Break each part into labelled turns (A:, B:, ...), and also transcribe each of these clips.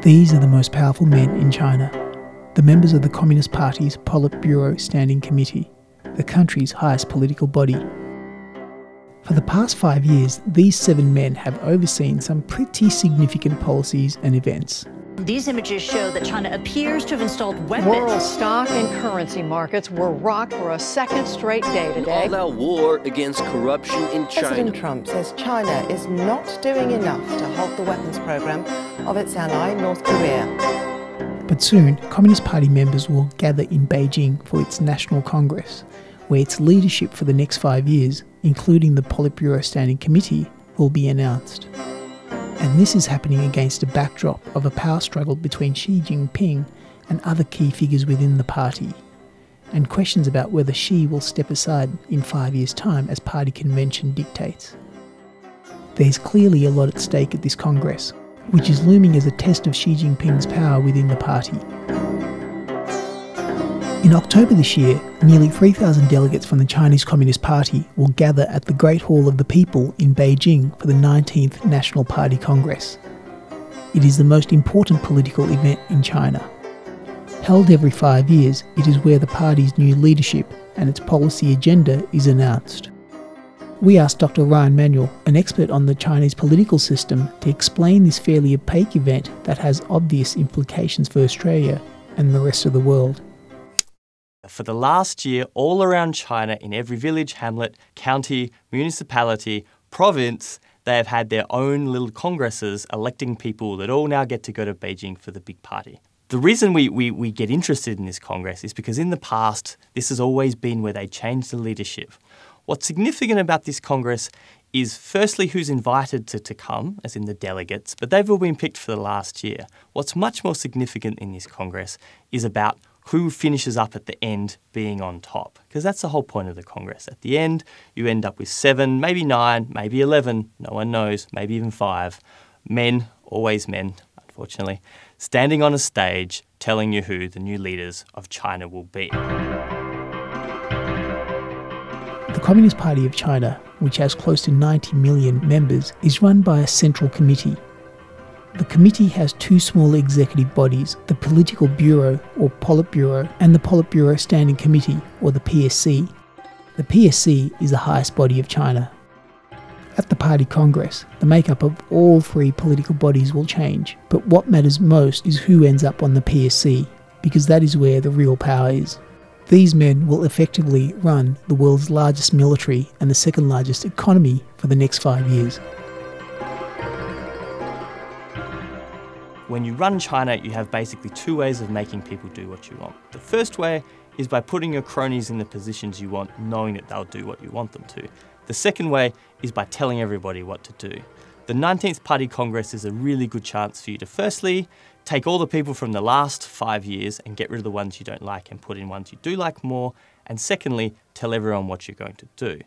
A: These are the most powerful men in China, the members of the Communist Party's Politburo Standing Committee, the country's highest political body. For the past 5 years, these 7 men have overseen some pretty significant policies and events.
B: These images show that China appears to have installed weapons.
C: World stock and currency markets were rocked for a second straight day today.
D: An all-out war against corruption in China.
E: President Trump says China is not doing enough to halt the weapons program of its ally, North Korea.
A: But soon, Communist Party members will gather in Beijing for its National Congress, where its leadership for the next 5 years, including the Politburo Standing Committee, will be announced. And this is happening against a backdrop of a power struggle between Xi Jinping and other key figures within the party, and questions about whether Xi will step aside in 5 years' time as party convention dictates. There's clearly a lot at stake at this Congress, which is looming as a test of Xi Jinping's power within the party. In October this year, nearly 3,000 delegates from the Chinese Communist Party will gather at the Great Hall of the People in Beijing for the 19th National Party Congress. It is the most important political event in China. Held every 5 years, it is where the party's new leadership and its policy agenda is announced. We asked Dr. Ryan Manuel, an expert on the Chinese political system, to explain this fairly opaque event that has obvious implications for Australia and the rest of the world.
F: For the last year, all around China, in every village, hamlet, county, municipality, province, they have had their own little congresses electing people that all now get to go to Beijing for the big party. The reason we get interested in this congress is because in the past, this has always been where they change the leadership. What's significant about this congress is firstly who's invited to come, as in the delegates, but they've all been picked for the last year. What's much more significant in this congress is about who finishes up at the end being on top, because that's the whole point of the Congress. At the end, you end up with 7, maybe 9, maybe 11, no one knows, maybe even 5, men, always men, unfortunately, standing on a stage telling you who the new leaders of China will be.
A: The Communist Party of China, which has close to 90 million members, is run by a central committee. The committee has 2 small executive bodies, the Political Bureau, or Politburo, and the Politburo Standing Committee, or the PSC. The PSC is the highest body of China. At the Party Congress, the makeup of all 3 political bodies will change, but what matters most is who ends up on the PSC, because that is where the real power is. These men will effectively run the world's largest military and the second largest economy for the next 5 years.
F: When you run China, you have basically 2 ways of making people do what you want. The first way is by putting your cronies in the positions you want, knowing that they'll do what you want them to. The second way is by telling everybody what to do. The 19th Party Congress is a really good chance for you to firstly take all the people from the last 5 years and get rid of the ones you don't like and put in ones you do like more, and secondly, tell everyone what you're going to do.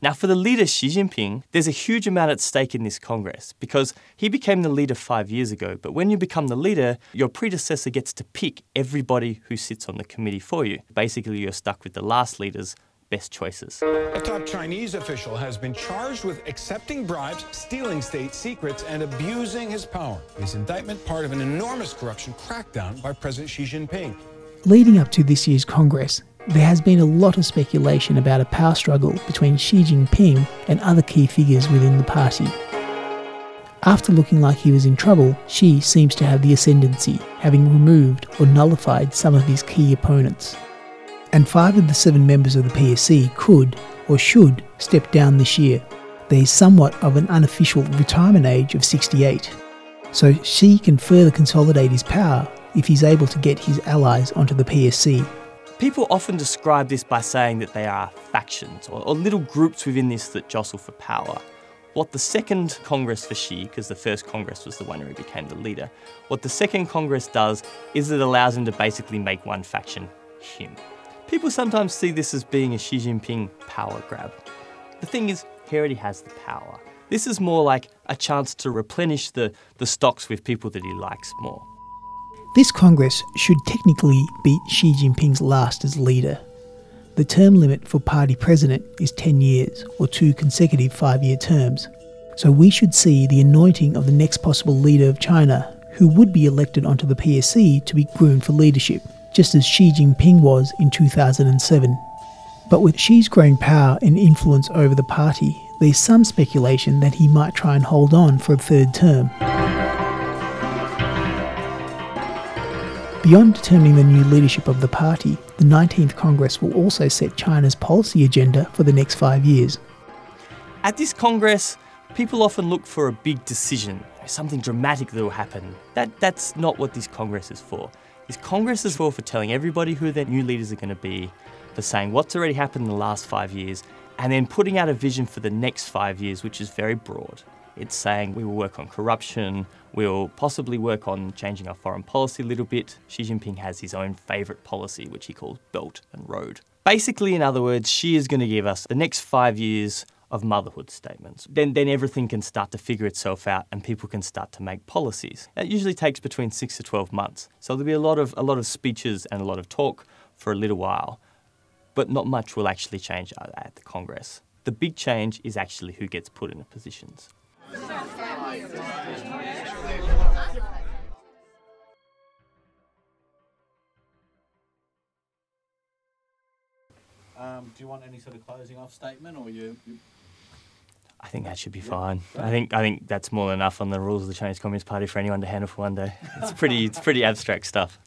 F: Now, for the leader Xi Jinping, there's a huge amount at stake in this Congress because he became the leader 5 years ago. But when you become the leader, your predecessor gets to pick everybody who sits on the committee for you. Basically, you're stuck with the last leader's best choices.
G: A top Chinese official has been charged with accepting bribes, stealing state secrets, and abusing his power. His indictment part of an enormous corruption crackdown by President Xi Jinping.
A: Leading up to this year's Congress, there has been a lot of speculation about a power struggle between Xi Jinping and other key figures within the party. After looking like he was in trouble, Xi seems to have the ascendancy, having removed or nullified some of his key opponents. And 5 of the 7 members of the PSC could, or should, step down this year. There is somewhat of an unofficial retirement age of 68. So Xi can further consolidate his power if he's able to get his allies onto the PSC.
F: People often describe this by saying that they are factions or little groups within this that jostle for power. What the second Congress for Xi, because the first Congress was the one where he became the leader, what the second Congress does is it allows him to basically make one faction him. People sometimes see this as being a Xi Jinping power grab. The thing is, he already has the power. This is more like a chance to replenish the stocks with people that he likes more.
A: This Congress should technically be Xi Jinping's last as leader. The term limit for party president is 10 years, or 2 consecutive 5-year terms. So we should see the anointing of the next possible leader of China who would be elected onto the PSC to be groomed for leadership, just as Xi Jinping was in 2007. But with Xi's growing power and influence over the party, there's some speculation that he might try and hold on for a third term. Beyond determining the new leadership of the party, the 19th Congress will also set China's policy agenda for the next 5 years.
F: At this Congress, people often look for a big decision, something dramatic that will happen. That's not what this Congress is for. This Congress is for telling everybody who their new leaders are going to be, for saying what's already happened in the last 5 years, and then putting out a vision for the next 5 years, which is very broad. It's saying we will work on corruption, we'll possibly work on changing our foreign policy a little bit. Xi Jinping has his own favourite policy, which he calls Belt and Road. Basically, in other words, Xi is going to give us the next 5 years of motherhood statements. Then everything can start to figure itself out and people can start to make policies. It usually takes between 6 to 12 months. So there'll be a lot of speeches and a lot of talk for a little while, but not much will actually change at the Congress. The big change is actually who gets put in the positions.
H: Do you want any sort of closing off statement, or you?
F: I think that should be fine. I think that's more than enough on the rules of the Chinese Communist Party for anyone to handle for one day. It's pretty abstract stuff.